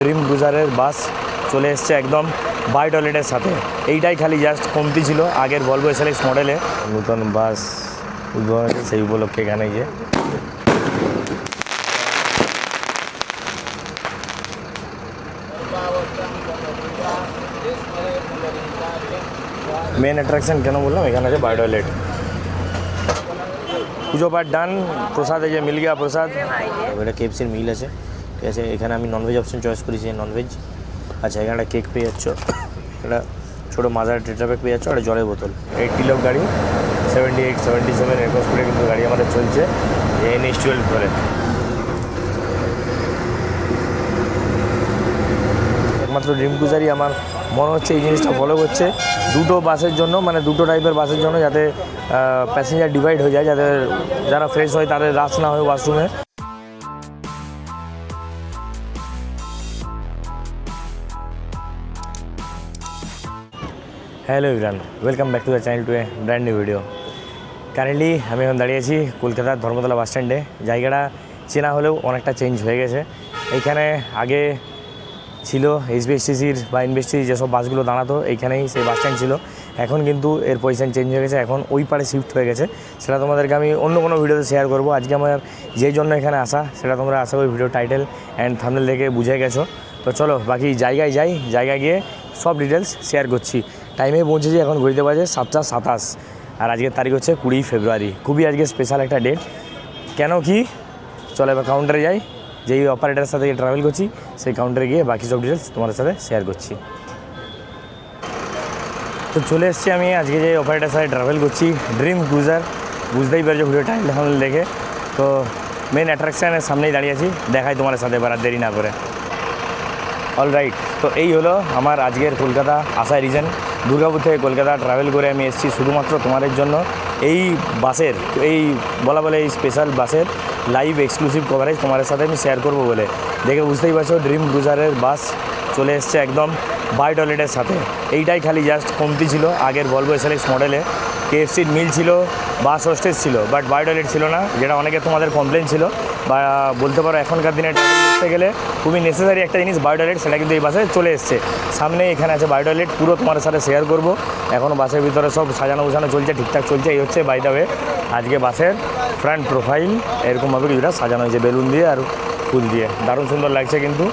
Dream ক্রুজারের বাস চলে এসছে একদম বাই টয়লেটের সাথে। এইটাই খালি জাস্ট কমতি ছিল আগের ভলভো এসএলএক্স মডেলে। নতুন বাস উদ্ভাবন হয়েছে সেই উপলক্ষে এখানে যে মেন অ্যাট্রাকশন কেন বললাম, এখানে আছে বাই টয়লেট। পুজো পাঠ ডান, প্রসাদ এই যে মিল গিয়া প্রসাদ। এটা কেএফসির মিল আছে, ঠিক আছে। এখানে আমি ননভেজ অপশন চয়েস করেছি, ননভেজ। আচ্ছা, এখানে একটা কেক পেয়ে যাচ্ছ, একটা ছোটো মাজার টেট্রাপ্যাক পেয়ে যাচ্ছ, একটা জলের বোতল। 80 লোক গাড়ি, 78, 77 এরকম স্পিডে কিন্তু গাড়ি আমাদের চলছে NH12 ধরে। একমাত্র ড্রিম ক্রুজারই আমার মনে হচ্ছে এই জিনিসটা ফলো করছে দুটো বাসের জন্য, মানে দুটো টাইপের বাসের জন্য, যাতে প্যাসেঞ্জার ডিভাইড হয়ে যায়, যাতে যারা ফ্রেশ হয় তাদের রাশ না হয় ওয়াশরুমে। Hello everyone, welcome back to the channel to A brand new video. Currently আমি এখন দাঁড়িয়ে আছি কলকাতার ধর্মতলা বাস স্ট্যান্ডে। জায়গাটা চেনা হলেও অনেকটা চেঞ্জ হয়ে গেছে। এইখানে আগে ছিল HBSTCর বা ইনভেস্টিসি যেসব বাসগুলো দাঁড়াতো, এইখানেই সেই বাস স্ট্যান্ড ছিল। এখন কিন্তু এর পজিশন চেঞ্জ হয়ে গেছে, এখন ওই পারে শিফট হয়ে গেছে। সেটা তোমাদেরকে আমি অন্য কোনো ভিডিওতে শেয়ার করবো। আজকে আমার যেই জন্য এখানে আসা, সেটা তোমরা আশা করি ভিডিও টাইটেল অ্যান্ড থাম্বনেল দেখে বুঝে গেছো। তো চলো বাকি জায়গায় যাই, জায়গায় গিয়ে সব ডিটেলস শেয়ার করছি। টাইমে পৌঁছেছি, এখন ঘুরতে বাজে 7:27, আর আজকের তারিখ হচ্ছে 20 ফেব্রুয়ারি। খুবই আজকে স্পেশাল একটা ডেট। কেন কি, চলো এবার কাউন্টারে যাই। যেই অপারেটারের সাথে ট্রাভেল করছি সেই কাউন্টারে গিয়ে বাকি সব ডিটেলস তোমাদের সাথে শেয়ার করছি। তো চলে এসেছি আমি আজকে যে অপারেটারের সাথে ট্রাভেল করছি, ড্রিম ক্রুজার। বুঝতেই পারছো ভিডিও টাইটেল দেখে। তো মেন অ্যাট্রাকশানের সামনেই দাঁড়িয়ে আছি, দেখাই তোমাদের সাথে এবার আর দেরি না করে। অলরাইট, তো এই হলো আমার আজকের কলকাতা আসার রিজন। দুর্গাপুর থেকে কলকাতা ট্রাভেল করে আমি এসেছি শুধুমাত্র তোমাদের জন্য। এই বাসের এই বলে এই স্পেশাল বাসের লাইভ এক্সক্লুসিভ কভারেজ তোমাদের সাথে আমি শেয়ার করবো বলে। দেখে বুঝতেই পারছো ড্রিম ক্রুজারের বাস চলে এসছে একদম বাই টয়লেটের সাথে। এইটাই খালি জাস্ট কমতি ছিল আগের ভলভো এসএলএক্স মডেলে। কেএফসির মিল ছিল, বাস হোস্টেজ ছিল, বাট বাই টয়লেট ছিল না, যেটা অনেকে তোমাদের কমপ্লেন ছিল। বা বলতে পারো এখনকার দিনে ট্রাভেল করতে গেলে খুবই নেসেসারি একটা জিনিস বাই টয়লেট, সেটা কিন্তু এই বাসে চলে এসছে। সামনে এখানে আছে বাই টয়লেট, পুরো তোমাদের সাথে শেয়ার করব। এখনও বাসের ভিতরে সব সাজানো গুছানো চলছে, ঠিকঠাক চলছে। এই হচ্ছে বাই দ্য ওয়ে আজকে বাসের ফ্রন্ট প্রোফাইল। এরকমভাবে কিছুটা সাজানো হয়েছে বেলুন দিয়ে আর ফুল দিয়ে, দারুণ সুন্দর লাগছে কিন্তু।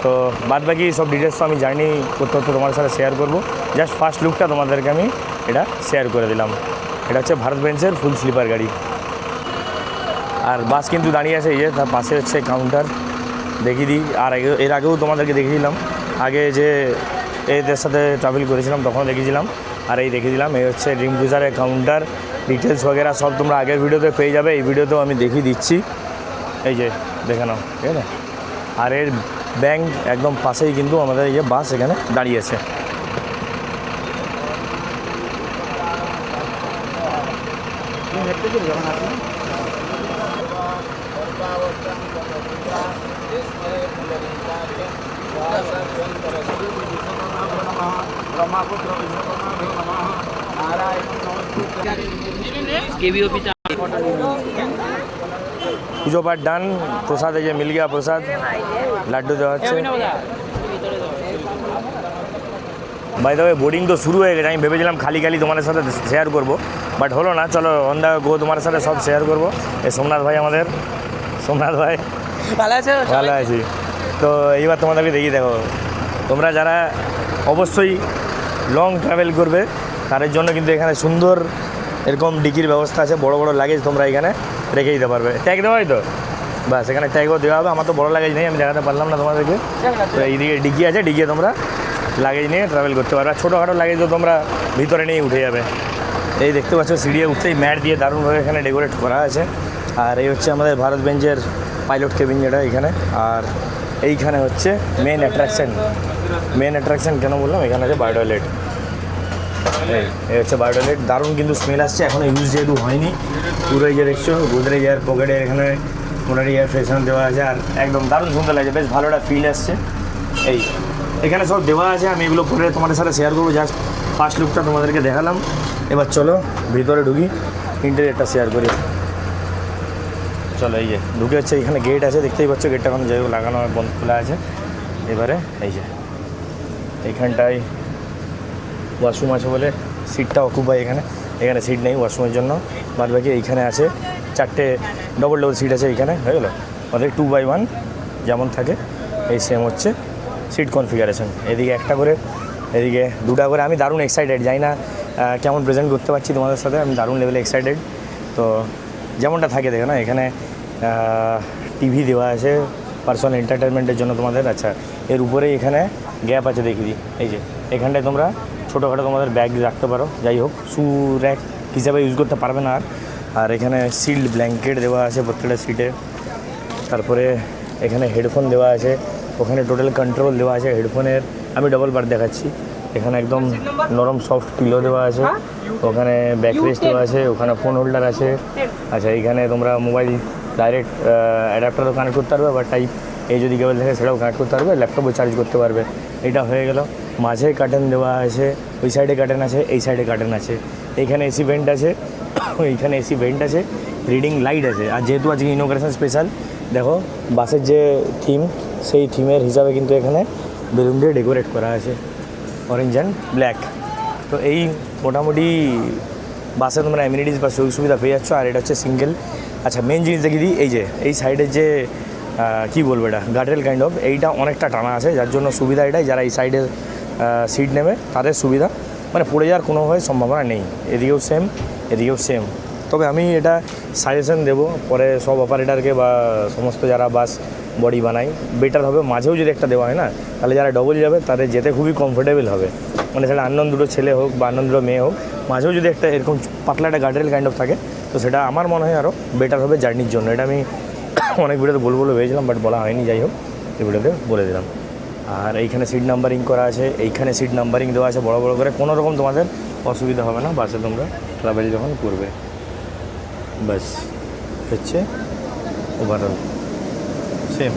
তো বাদ বাকি সব ডিটেলস তো আমি জার্নি করতে করতে তোমাদের সাথে শেয়ার করব। জাস্ট ফার্স্ট লুকটা তোমাদেরকে আমি এটা শেয়ার করে দিলাম। এটা হচ্ছে ভারত বেঞ্চের ফুল স্লিপার গাড়ি, আর বাস কিন্তু দাঁড়িয়ে আছে। এই যে তার পাশে হচ্ছে কাউন্টার, দেখিয়ে দিই। আর এর আগেও তোমাদেরকে দেখিয়েছিলাম, আগে যে এদের সাথে ট্রাভেল করেছিলাম তখনও দেখিয়েছিলাম। আর এই দেখিয়ে দিলাম, এই হচ্ছে ড্রিম ক্রুজারের কাউন্টার। ডিটেলস বগেরা সব তোমরা আগের ভিডিওতে পেয়ে যাবে, এই ভিডিওতেও আমি দেখিয়ে দিচ্ছি। এই যে দেখে নাও, ঠিক আছে। আর এর ব্যাংক একদম পাশেই কিন্তু আমাদের এই যে বাস এখানে দাঁড়িয়ে আছে। পুজো পাঠ ডান, প্রসাদ এই যে মিল গিয়া প্রসাদ, লাড্ডু দেওয়া হচ্ছে। বাই দ্য ওয়ে বোর্ডিং তো শুরু হয়ে গেছে। আমি ভেবেছিলাম খালি তোমাদের সাথে শেয়ার করব, বাট হলো না। চলো অন দ্য গো তোমাদের সাথে সব শেয়ার করবো। এই সোমনাথ ভাই আমাদের, সোমনাথ ভাই ভালো আছে? ভালো আছি। তো এইবার তোমাদেরকে দেখি, দেখো তোমরা যারা অবশ্যই লং ট্রাভেল করবে তাদের জন্য কিন্তু এখানে সুন্দর এরকম ডিকির ব্যবস্থা আছে। বড় বড় লাগেজ তোমরা এখানে রেখে দিতে পারবে। ট্যাগ দেওয়া হয় তো, বাস এখানে ট্যাগও দেওয়া হবে। আমার তো বড় লাগেজ নেই, আমি দেখাতে পারলাম না তোমাদেরকে। তো এইদিকে ডিগি আছে, ডিগিয়ে তোমরা লাগেজ নিয়ে ট্রাভেল করতে পারবে। আর ছোটোখাটো লাগেজ তো তোমরা ভিতরে নিয়ে উঠে যাবে। এই দেখতে পাচ্ছ সিঁড়িয়ে উঠতেই ম্যাট দিয়ে দারুণভাবে এখানে ডেকোরেট করা আছে। আর এই হচ্ছে আমাদের ভারত বেঞ্চের পাইলট কেবিন, যেটা এখানে। আর এইখানে হচ্ছে মেন অ্যাট্রাকশন কেন বললাম, এখানে আছে বাই টয়লেট। এই হচ্ছে বাই টয়লেট, দারুণ কিন্তু স্মেল আসছে। এখনও ইউজ যেহেতু হয়নি, পুরো এই যে দেখছো গোদরেজ এয়ার পকেটে এখানে মোটারি এয়ার ফ্রেশনার দেওয়া আছে। আর একদম দারুণ সুন্দর লাগছে, বেশ ভালো একটা ফিল আসছে। এই এখানে সব দেওয়া আছে, আমি এগুলো পরে তোমাদের সাথে শেয়ার করবো। জাস্ট ফার্স্ট লুকটা তোমাদেরকে দেখালাম। এবার চলো ভিতরে ঢুকি, ইন্টেরিয়রটা শেয়ার করি। চলো এই যে ঢুকে হচ্ছে, এখানে গেট আছে, দেখতেই পাচ্ছ। গেটটা এখন যাই লাগানো বন্ধ খোলা আছে। এবারে এই যে এইখানটায় ওয়াশরুম আছে বলে সিটটা অকুপাই, এখানে এখানে সিট নেই ওয়াশরুমের জন্য, বাদ বাকি এইখানে আছে 4টে ডবল সিট আছে এইখানে, হয়ে গেলো। আমাদের 2x1 যেমন থাকে এই সেম হচ্ছে সিট কনফিগারেশন। এদিকে একটা করে, এদিকে দুটা করে। আমি দারুণ এক্সাইটেড, জানি না কেমন প্রেজেন্ট করতে পারছি তোমাদের সাথে, আমি দারুণ লেভেলে এক্সাইটেড। তো যেমনটা থাকে দেখো না, এখানে টিভি দেওয়া আছে পার্সোনাল এন্টারটেনমেন্টের জন্য তোমাদের। আচ্ছা, এর উপরেই এখানে গ্যাপ আছে দেখি দিই, এই যে এখানটায় তোমরা ছোটোখাটো তোমাদের ব্যাগ রাখতে পারো, যাই হোক শু র্যাক হিসাবে ইউজ করতে পারবে না। আর এখানে সিল্ড ব্ল্যাঙ্কেট দেওয়া আছে প্রত্যেকটা সিটে। তারপরে এখানে হেডফোন দেওয়া আছে, ওখানে টোটাল কন্ট্রোল দেওয়া আছে হেডফোনের। আমি ডবল বার দেখাচ্ছি, এখানে একদম নরম সফট পিলো দেওয়া আছে, ওখানে ব্যাকরেস্ট দেওয়া আছে, ওখানে ফোন হোল্ডার আছে। আচ্ছা, এইখানে তোমরা মোবাইল ডাইরেক্ট অ্যাডাপ্টারও কানেক্ট করতে পারবে, বা টাইপ এই যদি কেবল থাকে সেটাও কানেক্ট করতে পারবে, ল্যাপটপও চার্জ করতে পারবে। এটা হয়ে গেল। মাঝে কার্টেন দেওয়া আছে, ওই সাইডে কার্টেন আছে, এই সাইডে কার্টেন আছে। এইখানে এসি ভেন্ট আছে, এইখানে এসি ভেন্ট আছে, রিডিং লাইট আছে। আর যেহেতু আজকে ইনোগ্রেশন স্পেশাল, দেখো বাসের যে থিম, সেই থিমের হিসাবে কিন্তু এখানে বেলুন দিয়ে ডেকোরেট করা আছে, অরেঞ্জ অ্যান্ড ব্ল্যাক। তো এই মোটামুটি বাসে তোমরা অ্যামিনিটিস বা সুযোগ সুবিধা পেয়ে যাচ্ছ। আর এটা হচ্ছে সিঙ্গেল। আচ্ছা, মেন জিনিস দেখি দিই, এই যে এই সাইডের যে কী বলবো, এটা গার্ডরেল কাইন্ড অফ, এইটা অনেকটা টানা আছে, যার জন্য সুবিধা এটাই, যারা এই সাইডের সিট নেবে তাদের সুবিধা, মানে পড়ে যাওয়ার কোনোভাবে সম্ভাবনা নেই। এদিকেও সেম, এদিকেও সেম। তবে আমি এটা সাজেশন দেবো পরে সব অপারেটারকে বা সমস্ত যারা বাস বডি বানায়, বেটার হবে মাঝেও যদি একটা দেওয়া হয় না, তাহলে যারা ডবল যাবে তাদের যেতে খুবই কমফোর্টেবল হবে। মানে সেটা আনন্দ দুটো ছেলে হোক বা আনন্দ দুটো মেয়ে হোক, মাঝেও যদি একটা এরকম পাতলা একটা গার্ডরেল কাইন্ড অফ থাকে, তো সেটা আমার মনে হয় আরও বেটার হবে জার্নির জন্য। এটা আমি অনেক ভিডিওতে বলবো ভেবেছিলাম, বাট বলা হয়নি, যাই হোক এই ভিডিওতে বলে দিলাম। আর এইখানে সিট নাম্বারিং করা আছে, এইখানে সিট নাম্বারিং দেওয়া আছে বড় বড় করে, কোনো রকম তোমাদের অসুবিধা হবে না বাসে তোমরা ট্রাভেল যখন করবে। বাস হচ্ছে overall same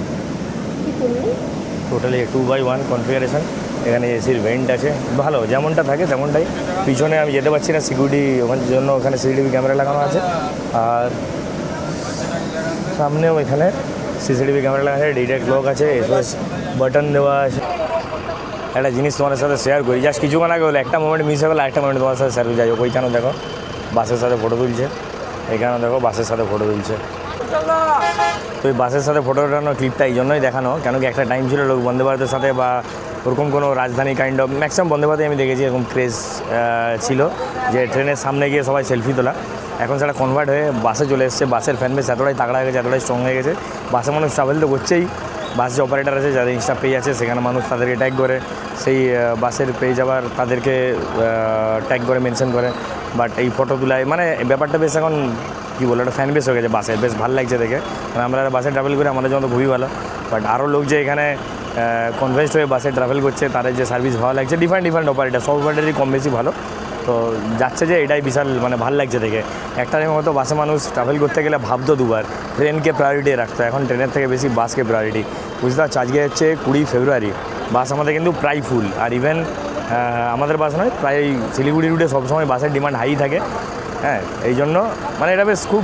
totally 2x1 configuration. এখানে এসির ভেন্ট আছে, ভালো যেমনটা থাকে তেমনটাই। পিছনে আমি যেতে পারছি না সিকিউরিটি, ওখানে জন্য ওখানে সিসিটিভি ক্যামেরা লাগানো আছে। আর সামনেও এখানে সিসিটিভি ক্যামেরা লাগানো আছে, ডিটেক্ট লক আছে, এসওএস বাটন দেওয়া আছে। একটা জিনিস তোমাদের সাথে শেয়ার করি, জাস্ট কিছুক্ষণ আগে হলো একটা মোমেন্ট মিস হয়ে গেলো, একটা মোমেন্ট তোমার সাথে শেয়ার করি। যাই হোক, ওইখানেও দেখো বাসের সাথে ফটো তুলছে, এখানেও দেখো বাসের সাথে ফটো তুলছে। তো এই বাসের সাথে ফটো ওঠানোর ক্লিপটা এই জন্যই দেখানো, কেন কি একটা টাইম ছিল লোক বন্দে ভারতের সাথে বা ওরকম কোনো রাজধানী কাইন্ড অফ, ম্যাক্সিমাম বন্দে ভারতে আমি দেখেছি এরকম ক্রেজ ছিল যে ট্রেনের সামনে গিয়ে সবাই সেলফি তোলা। এখন সেটা কনভার্ট হয়ে বাসে চলে এসছে। বাসের ফ্যান বেস এতটাই তাগড়া হয়ে গেছে, এতটাই স্ট্রং হয়ে গেছে, বাসে মানুষ ট্রাভেল তো করছেই। বাস যে অপারেটার আছে, যাদের ইনস্টা পেজ আছে, সেখানে মানুষ তাদেরকে ট্যাগ করে, সেই বাসের পেজ আবার তাদেরকে ট্যাগ করে মেনশন করে। বাট এই ফটো তোলায় মানে ব্যাপারটা বেশ এখন কী বলো, একটা ফ্যান বেস হয়ে গেছে বাসে, বেশ ভালো লাগছে দেখে। মানে আমরা বাসে ট্রাভেল করি, আমাদের জন্য তো খুবই ভালো। বাট আরও লোক যে এখানে কনভেন্সড হয়ে বাসে ট্রাভেল করছে, তাদের যে সার্ভিস ভালো লাগছে। ডিফারেন্ট অপারেটার, সব অপারেটারই কম বেশি ভালো। তো যাচ্ছে যে এটাই বিশাল মানে ভালো লাগছে দেখে। একটা টাইম হয়তো বাসে মানুষ ট্রাভেল করতে গেলে ভাবতো দুবার, ট্রেনকে প্রায়োরিটি রাখতো, এখন ট্রেনের থেকে বেশি বাসকে প্রায়োরিটি। বুঝতে পারছো, আজকে হচ্ছে 20 ফেব্রুয়ারি, বাস আমাদের কিন্তু প্রায় ফুল। আর ইভেন আমাদের বাস নয়, প্রায় শিলিগুড়ি রুটে সবসময় বাসের ডিমান্ড হাই থাকে। হ্যাঁ, এই জন্য মানে এটা বেশ খুব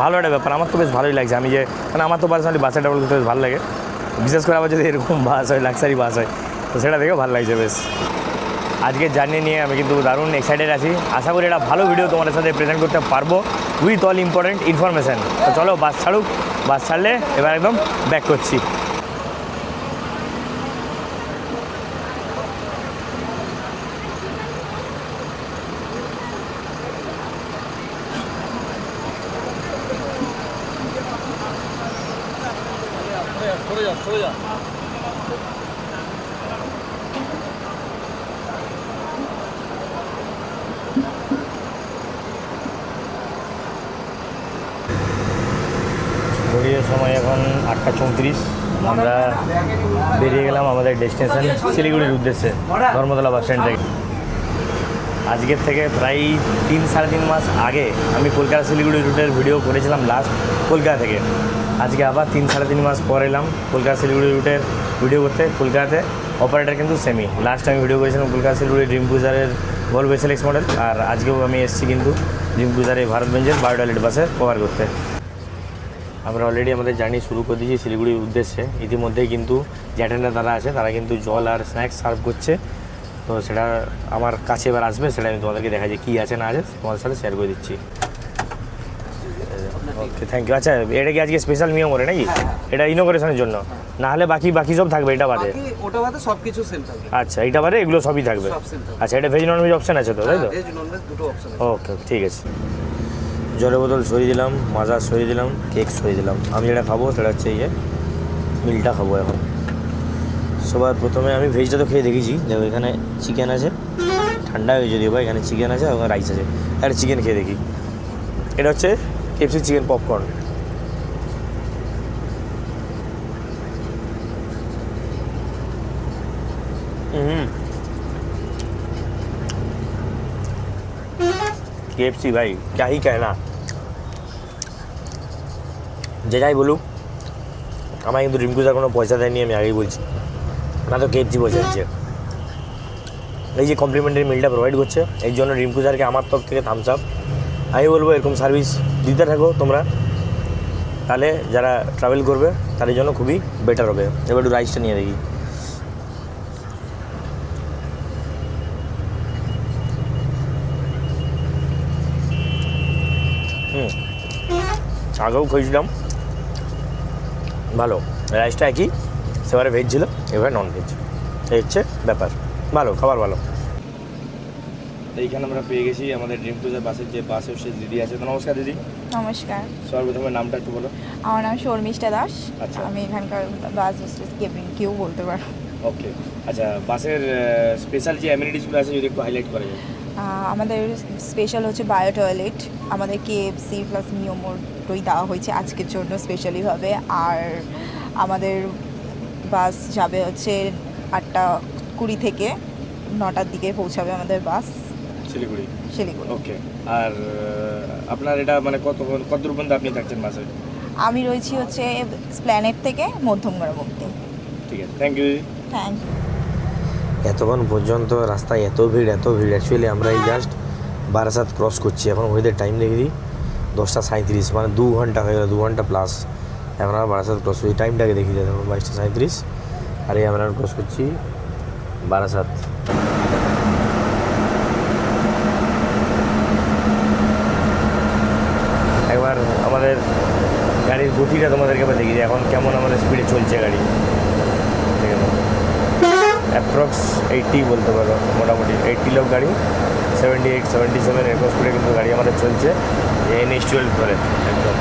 ভালো একটা ব্যাপার। আমার তো বেশ ভালোই লাগছে। আমি যে মানে আমার তো পার্সোনালি বাসে ট্রাভেল করতে বেশ ভালো লাগে, বিশেষ করে আবার যদি এরকম বাস হয়, লাক্সারি বাস হয়, তো সেটা দেখে ভালো লাগছে বেশ। আজকের জার্নি নিয়ে আমি কিন্তু দারুণ এক্সাইটেড আছি। আশা করি একটা ভালো ভিডিও তোমাদের সাথে প্রেজেন্ট করতে পারবো উইথ অল ইম্পর্টেন্ট ইনফরমেশান। তো চলো বাস ছাড়ুক, বাস ছাড়লে এবার একদম ব্যাক করছি। ঘড়ির সময় এখন 8:34। আমরা বেরিয়ে গেলাম আমাদের ডেস্টিনেশন শিলিগুড়ির উদ্দেশ্যে, ধর্মতলা বাস স্ট্যান্ড থেকে। আজকের থেকে প্রায় 3-3.5 মাস আগে আমি কলকাতা শিলিগুড়ি রুটের ভিডিও করেছিলাম লাস্ট, কলকাতা থেকে। আজকে আবার 3-3.5 মাস পর এলাম কলকাতা শিলিগুড়ি রুটের ভিডিও করতে। কলকাতাতে অপারেটার কিন্তু সেমি। লাস্ট আমি ভিডিও করেছিলাম কলকাতা শিলিগুড়ি ড্রিম ক্রুজারের ভলভো SLX মডেল, আর আজকেও আমি এসেছি কিন্তু ড্রিম ক্রুজার এই ভারত বেঞ্জের বায়োডালিট বাসে কভার করতে। আমরা অলরেডি আমাদের জার্নি শুরু করে দিয়েছি শিলিগুড়ির উদ্দেশ্যে। ইতিমধ্যেই কিন্তু যে অ্যাটেন্ডার তারা আছে তারা কিন্তু জল আর স্ন্যাক্স সার্ভ করছে। তো সেটা আমার কাছে এবার আসবে, সেটা আমি তোমাদেরকে দেখা যায় কী আছে না আছে তোমাদের সাথে শেয়ার করে দিচ্ছি। ওকে, থ্যাংক ইউ। আচ্ছা, এটা কি আজকে স্পেশাল নিয়ম করে নাকি? এটা ইনোগ্রেশনের জন্য, না হলে বাকি সব থাকবে এটা বাদে? ওটা বাদে সব কিছু সেম থাকবে। আচ্ছা, এটা বাদে এগুলো সবই থাকবে। আচ্ছা, এটা ভেজ নন ভেজ অপশান আছে তো, তাই তো? ভেজ নন ভেজ দুটো অপশন আছে। ওকে, ঠিক আছে। জলের বোতল সরিয়ে দিলাম, মাজা সরিয়ে দিলাম, কেক সরিয়ে দিলাম। আমি যেটা খাবো সেটা হচ্ছে এই যে মিলটা খাবো এখন। সবার প্রথমে আমি ভেজটা তো খেয়ে দেখেছি। দেখো এখানে চিকেন আছে, ঠান্ডা হয়ে যদিও বা, এখানে চিকেন আছে আর ওখানে রাইস আছে। একটা চিকেন খেয়ে দেখি। এটা হচ্ছে KFC চিকেন পপকর্ন। KFC भाई क्या ही कहना, যে যাই বলুক আমার কিন্তু ড্রিম ক্রুজার কোনো পয়সা দেয়নি, আমি আগেই বলছি না। তো KFC পয়সা দিচ্ছে। এই যে কমপ্লিমেন্টারি মিলটা প্রোভাইড করছে, এর জন্য ড্রিম ক্রুজারকে আমার তরফ থেকে থামস আপ। আমি বলবো এরকম সার্ভিস দিতে থাকো তোমরা, তাহলে যারা ট্রাভেল করবে তাদের জন্য খুবই বেটার হবে। এবার একটু রাইসটা নিয়ে দেখি। আগেও খেয়েছিলাম, ভালো। রাইসটা একই, সেবারে ভেজ ছিল, এবারে নন ভেজ। এই হচ্ছে ব্যাপার, ভালো খাবার, ভালো। এইখানে আমরা পেয়ে গেছি আমাদের ড্রিম ক্রুজার বাসের যে বাস হচ্ছে দিদি আছে। তো নমস্কার দিদি। নমস্কার, সর্বপ্রথমে নামটা একটু বলো। আমার নাম শর্মিষ্ঠা দাস। আচ্ছা। আমি এখানকার বাস কেবিন কেউ বলতে পারো। ওকে, আচ্ছা, বাসের স্পেশাল যে অ্যামিনিটিসগুলো আছে যদি একটু হাইলাইট করা যায়। আমাদের স্পেশাল হচ্ছে বায়ো টয়লেট, আমাদের KFC প্লাস নিয়মটোই দেওয়া হয়েছে আজকের জন্য স্পেশালিভাবে। আর আমাদের বাস যাবে হচ্ছে 8:20 থেকে 9টার দিকে পৌঁছাবে আমাদের বাস শিলিগুড়ি। ওকে। আর আপনার এটা মানে কত দূর পর্যন্ত আপনি থাকছেন বাসে? আমি রয়েছি হচ্ছে স্প্ল্যানেট থেকে মধ্যমগ্রাম অবধি। ঠিক আছে, থ্যাংক ইউ। Thank you. এতক্ষণ পর্যন্ত রাস্তায় এত ভিড় অ্যাকচুয়ালি আমরা এই জাস্ট বারাসাত ক্রস করছি। এখন ওদের টাইম দেখে দিই 10:37, মানে 2 ঘন্টা হয়ে গেল, 2 ঘন্টা প্লাস এখন আমরা বারাসাত ক্রস করছি। টাইমটাকে দেখি দিই, দেখো 22:37। আর এই আমরা ক্রস করছি বারাসাত। একবার আমাদের গাড়ির গতিটা তোমাদেরকে এবার দেখি এখন কেমন আমাদের স্পিডে চলছে গাড়ি। ঠিক আছে, অ্যাপ্রক্স 80 বলতে পারো, মোটামুটি 80 লোক গাড়ি, 78, 77 এরকম স্পিডে কিন্তু গাড়ি আমাদের চলছে NH12 ধরে একদম।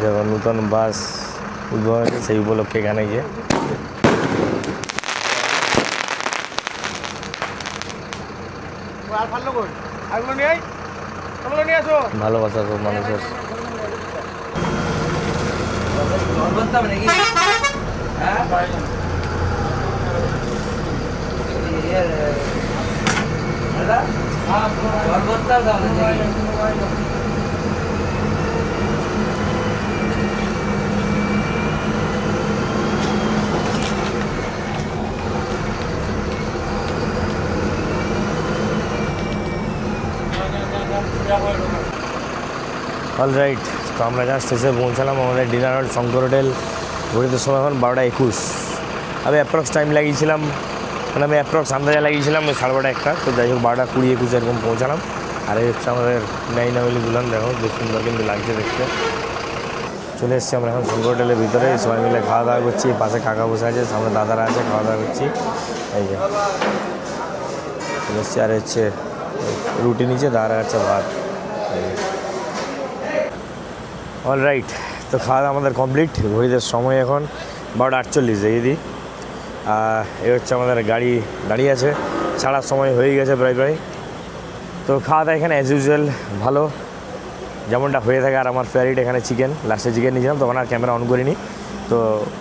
যখন নতুন বাস উদ্বোধন হয়েছে সেই উপলক্ষে এখানে গিয়ে ভালোবাসা সব মানুষের। অলরাইট, তো আমরা জাস্ট এসে পৌঁছালাম আমাদের ডিনার হল শঙ্কর হোটেল। ঘুরিতে সময় এখন 12:21। আমি অ্যাপ্রক্স টাইম লাগিয়েছিলাম, মানে আমি অ্যাপ্রক্স আন্দাজা লাগিয়েছিলাম 12:30-1টা। তো যাই হোক 12:20-21 এরকম পৌঁছালাম। আর এই হচ্ছে আমাদের নাইনাওয়েলি দুলান, দেখো বেশ সুন্দর কিন্তু লাগছে দেখতে। চলে এসেছি আমরা এখন শঙ্কর হোটেলের ভিতরে, সবাই মিলে খাওয়া দাওয়া করছি। পাশে কাকা বসে আছে, সামনে দাদারা আছে, খাওয়া দাওয়া করছি। এই যে চলে এসেছি। আর হচ্ছে রুটি নিচে, দাদারা হচ্ছে ভাত। অলরাইট, তো খাওয়া দাওয়া আমাদের কমপ্লিট। ঘড়িতে সময় এখন 12:48 এই দিই। এই হচ্ছে আমাদের গাড়ি দাঁড়িয়ে আছে, ছাড়ার সময় হয়ে গেছে প্রায়। তো খাওয়া দাওয়া এখানে অ্যাজ ইউজুয়াল ভালো, যেমনটা হয়ে থাকে। আর আমার ফেভারিট এখানে চিকেন, লাস্টে চিকেন নিয়েছিলাম, তখন আর ক্যামেরা অন করিনি। তো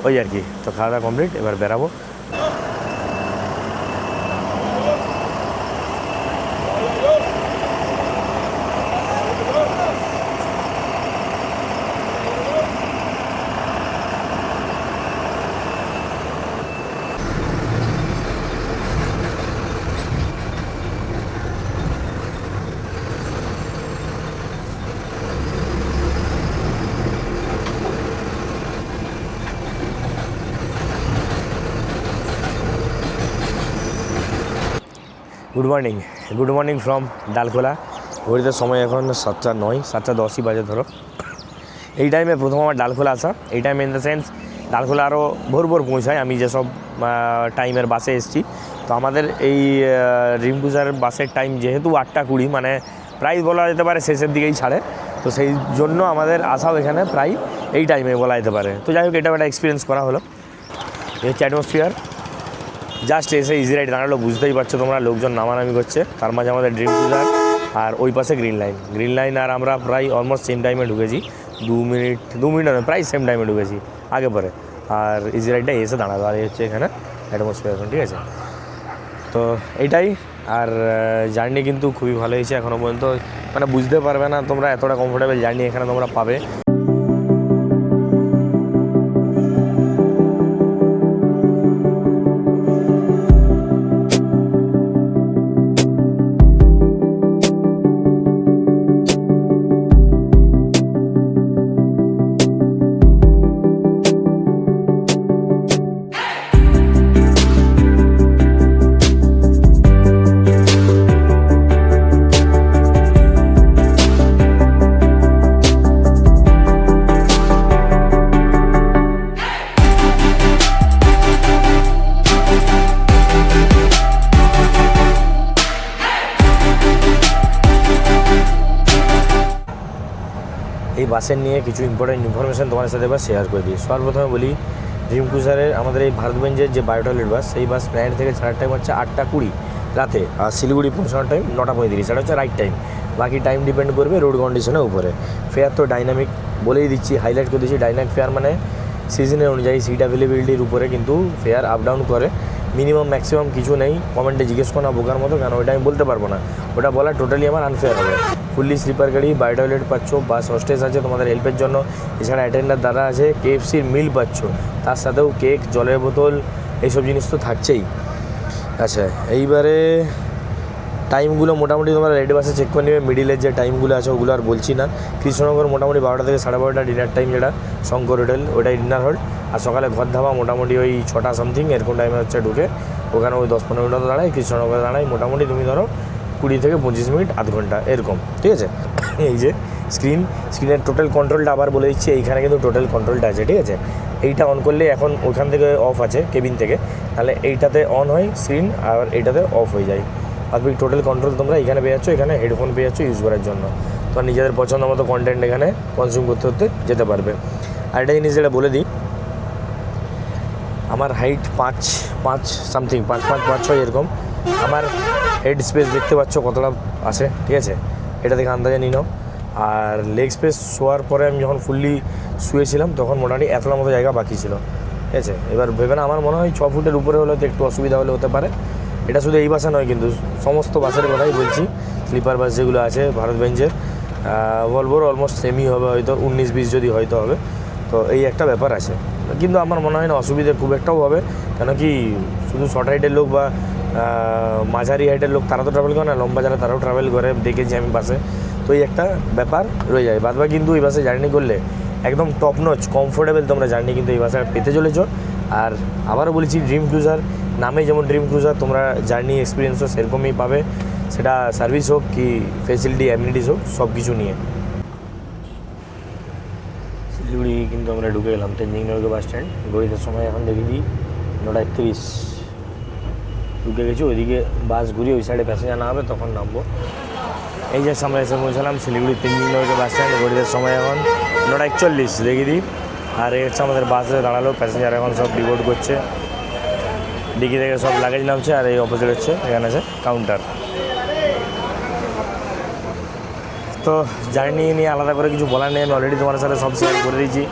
ওই আর কি, তো খাওয়া দাওয়া কমপ্লিট, এবার বেরাবো। Good morning from Dalkhola. ঘড়িতে সময় এখন 7:09, 7:10 বাজে ধরো। এই টাইমে প্রথম আমার ডালখোলা আসা। এই time in the sense Dalkhola আরও ভোর পৌঁছায়। আমি যেসব টাইমের বাসে এসেছি, তো আমাদের এই ড্রিম ক্রুজার বাসের টাইম যেহেতু 8:20, মানে প্রায় বলা যেতে পারে শেষের দিকেই ছাড়ে, তো সেই জন্য আমাদের আসাও এখানে প্রায় এই টাইমে বলা যেতে পারে। তো যাই হোক, এটা একটা এক্সপিরিয়েন্স করা হলো। এই হচ্ছে অ্যাটমসফিয়ার। জাস্ট এসে ইজি রাইড দাঁড়ালো, বুঝতেই পারছো তোমরা, লোকজন নামানামি করছে। তার মাঝে আমাদের ড্রিম ক্রুজার, আর ওই পাশে গ্রিন লাইন। আর আমরা প্রায় অলমোস্ট সেম টাইমে ঢুকেছি, 2 মিনিট নয়, প্রায় সেম টাইমে ঢুকেছি আগে পরে। আর ইজি রাইডটা এসে দাঁড়ালো, আর এই হচ্ছে এখানে অ্যাটমসফিয়ার এখন, ঠিক আছে। তো এইটাই। আর জার্নি কিন্তু খুবই ভালো হয়েছে এখনও পর্যন্ত, মানে বুঝতে পারবে না তোমরা এতটা কমফোর্টেবল জার্নি এখানে তোমরা পাবে। এই বাসের নিয়ে কিছু ইম্পর্টেন্ট ইনফরমেশান তোমাদের সাথে এবার শেয়ার করে দিই। সর্বপ্রথমে বলি, ড্রিম ক্রুজারের আমাদের এই ভারতবেঞ্জের যে বায়ো টয়লেট বাস, সেই বাস প্ল্যানেট থেকে ছাড়ার টাইম হচ্ছে 8:20 রাতে, আর শিলিগুড়ি পৌঁছানোর টাইম 9:35। এটা হচ্ছে রাইট টাইম। বাকি টাইম ডিপেন্ড করবে রোড কন্ডিশনের উপরে। ফেয়ার তো ডাইনামিক, বলেই দিচ্ছি, হাইলাইট করে দিচ্ছি। ডাইনামিক ফেয়ার মানে সিজনের অনুযায়ী সিট অ্যাভেলেবিলিটির উপরে কিন্তু ফেয়ার আপ ডাউন করে। মিনিমাম ম্যাক্সিমাম কিছু নেই। কমেন্টে জিজ্ঞেস করো না বোকার মতো, কেন ওইটা আমি বলতে পারবো না, ওটা বলা টোটালি আমার আনফেয়ার হবে। ফুললি স্লিপার গাড়ি, বায়ো টয়লেট পাচ্ছ, বাস হোস্টেস আছে তোমাদের হেল্পের জন্য, এছাড়া অ্যাটেন্ডার দাদা আছে, KFCর মিল পাচ্ছ, তার সাথেও কেক, জলের বোতল, এইসব জিনিস তো থাকছেই। আচ্ছা, এইবারে টাইমগুলো মোটামুটি তোমরা রেড বাসে চেক করে নেবে। মিডিলের যে টাইমগুলো আছে ওগুলো আর বলছি না। কৃষ্ণনগর মোটামুটি 12টা থেকে 12:30 ডিনার টাইম, যেটা শঙ্কর হোটেল ওটাই ডিনার হল। আর সকালে ঘর ধাবা মোটামুটি ওই 6টা সামথিং এরকম টাইমে হচ্ছে ঢুকে, ওখানে ওই 10-15 মিনিট দাঁড়ায়। কৃষ্ণনগরে দাঁড়ায় মোটামুটি তুমি ধরো 20 থেকে 25 মিনিট, আধ ঘন্টা এরকম, ঠিক আছে। এই যে স্ক্রিনের টোটাল কন্ট্রোলটা আবার বলে দিচ্ছি, এইখানে কিন্তু টোটাল কন্ট্রোলটা আছে, ঠিক আছে। এইটা অন করলে এখন ওখান থেকে অফ আছে কেবিন থেকে, তাহলে এইটাতে অন হয় স্ক্রিন, আর এইটাতে অফ হয়ে যায়। আর টোটাল কন্ট্রোল তোমরা এখানে পেয়ে যাচ্ছ। এখানে হেডফোন পেয়ে যাচ্ছ ইউজ করার জন্য, তোমার নিজেদের পছন্দ মতো কন্টেন্ট এখানে কনজিউম করতে যেতে পারবে। আর একটা জিনিস যেটা বলে দিই, আমার হাইট 5 সামথিং, 5.5 এরকম। আমার হেড স্পেস দেখতে পাচ্ছ কতটা আছে, ঠিক আছে, এটা দেখে আন্দাজে নিয়ে নাও। আর লেগ স্পেস শোয়ার পরে আমি যখন ফুললি শুয়েছিলাম তখন মোটামুটি এতটা মতো জায়গা বাকি ছিল, ঠিক আছে। এবার ভেবে না, আমার মনে হয় 6 ফুটের উপরে হলে তো একটু অসুবিধা হলে হতে পারে। এটা শুধু এই বাসে নয়, কিন্তু সমস্ত বাসের কথাই বলছি। স্লিপার বাস যেগুলো আছে ভারতবেঞ্জের, ভলভোর অলমোস্ট সেমই হবে, হয়তো 19-20 যদি হয়তো হবে। তো এই একটা ব্যাপার আছে, কিন্তু আমার মনে হয় না অসুবিধে খুব একটাও হবে। কেন কি, শুধু শর্ট হাইটের লোক বা মাঝারি হাইটের লোক তারা তো ট্রাভেল করে না, লম্বা যারা তারাও ট্রাভেল করে, দেখেছি আমি বাসে। তো এই একটা ব্যাপার রয়ে যায়। বাদবা কিন্তু এই বাসে জার্নি করলে একদম টপ নচ কমফোর্টেবল তোমরা জার্নি কিন্তু এই বাসে পেতে চলেছ। আর আবারও বলেছি, ড্রিম ক্রুজার নামে যেমন ড্রিম ক্রুজার, তোমরা জার্নি এক্সপিরিয়েন্সও সেরকমই পাবে, সেটা সার্ভিস হোক কি ফেসিলিটি অ্যামিনিটিস হোক, সব কিছু নিয়ে। শিলিগুড়ি কিন্তু আমরা ঢুকে গেলাম তেনজিং নরকে বাস স্ট্যান্ড। ঘড়িতে সময় এখন দেখে দিই 9:31, ঢুকে গেছি। ওইদিকে বাস ঘুরিয়ে ওই সাইডে প্যাসেঞ্জার না হবে তখন নামবো। এই যে আমরা এসে পৌঁছালাম শিলিগুড়ি তেনজিং নরকে বাস স্ট্যান্ড। ঘড়িতে সময় এখন 9:41 দেখে দিই। আর এই হচ্ছে আমাদের বাসে দাঁড়ালো, প্যাসেঞ্জার এখন সব ডিবোর্ড করছে, ডিকি থেকে সব লাগেজ নামছে। আর এই অপোজিট হচ্ছে, এখানে আছে কাউন্টার। তো জার্নি নিয়ে আলাদা করে কিছু বলার নেই, আমি অলরেডি তোমার সাথে সব শেয়ার করে দিয়েছি।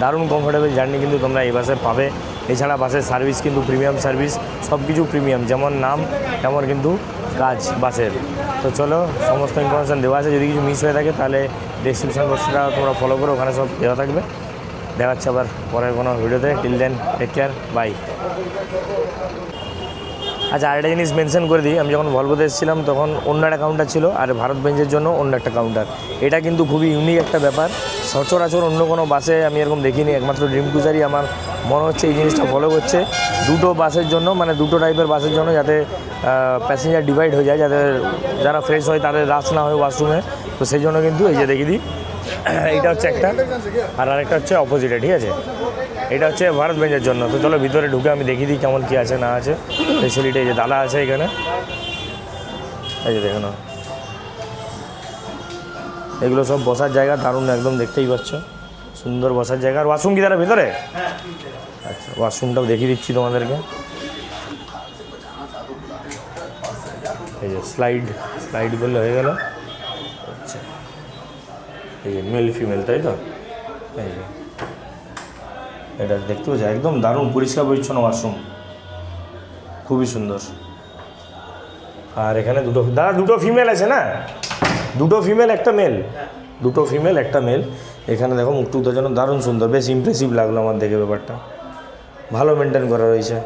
দারুণ কমফোর্টেবল জার্নি কিন্তু তোমরা এই বাসে পাবে। এছাড়া বাসের সার্ভিস কিন্তু প্রিমিয়াম সার্ভিস, সব কিছু প্রিমিয়াম, যেমন নাম তেমন কিন্তু কাজ বাসের। তো চলো, সমস্ত ইনফরমেশান দেওয়া আছে। যদি কিছু মিস হয়ে থাকে তাহলে ডেসক্রিপশন বক্সটা তোমরা ফলো করো, ওখানে সব দেওয়া থাকবে। দেখা যাচ্ছে আবার পরের কোনো ভিডিওতে। Till then, take care, bye. আচ্ছা, আরেকটা জিনিস মেনশন করে দিই, আমি যখন ভলভোতে এসেছিলাম তখন অন্য একটা কাউন্টার ছিল, আর ভারতবেঞ্জের জন্য অন্য একটা কাউন্টার। এটা কিন্তু খুবই ইউনিক একটা ব্যাপার। সচরাচর অন্য কোনো বাসে আমি এরকম দেখিনি, একমাত্র ড্রিম ক্রুজারই আমার মনে হচ্ছে এই জিনিসটা ফলো করছে দুটো বাসের জন্য, মানে দুটো টাইপের বাসের জন্য, যাতে প্যাসেঞ্জার ডিভাইড হয়ে যায়, যাতে যারা ফ্রেশ হয় তাদের রাশ না হয় ওয়াশরুমে। তো সেই জন্য কিন্তু এই যে দেখিয়ে দিই, এইটা হচ্ছে একটা, আর আরেকটা হচ্ছে অপোজিটে, ঠিক আছে। এটা হচ্ছে ভারত বেঞ্জের জন্য। তো চলো ভিতরে ঢুকে আমি দেখিয়ে দিই কেমন কী আছে না আছে ফেসিলিটি। এই যে দাদা আছে এখানে, এই যে দেখো না, এগুলো সব বসার জায়গা, দারুণ একদম, দেখতেই পাচ্ছ সুন্দর বসার জায়গা। আর ওয়াশরুম কি তারা ভিতরে? আচ্ছা, ওয়াশরুমটাও দেখিয়ে দিচ্ছি তোমাদেরকে। এই যে স্লাইড করলে হয়ে গেল। আচ্ছা, এই যে মেল ফিমেল, তাই তো? এই যে এটা দেখতে পাচ্ছি, একদম দারুণ পরিষ্কার পরিচ্ছন্ন ওয়াশরুম, খুবই সুন্দর। আর এখানে দুটো ফিমেল আছে না, দুটো ফিমেল একটা মেল, দুটো ফিমেল একটা মেল। এখানে দেখো মুখ টুকটার জন্য দারুণ সুন্দর, বেশ ইমপ্রেসিভ লাগলো আমার দেখে, ব্যাপারটা ভালো মেনটেন করা রয়েছে।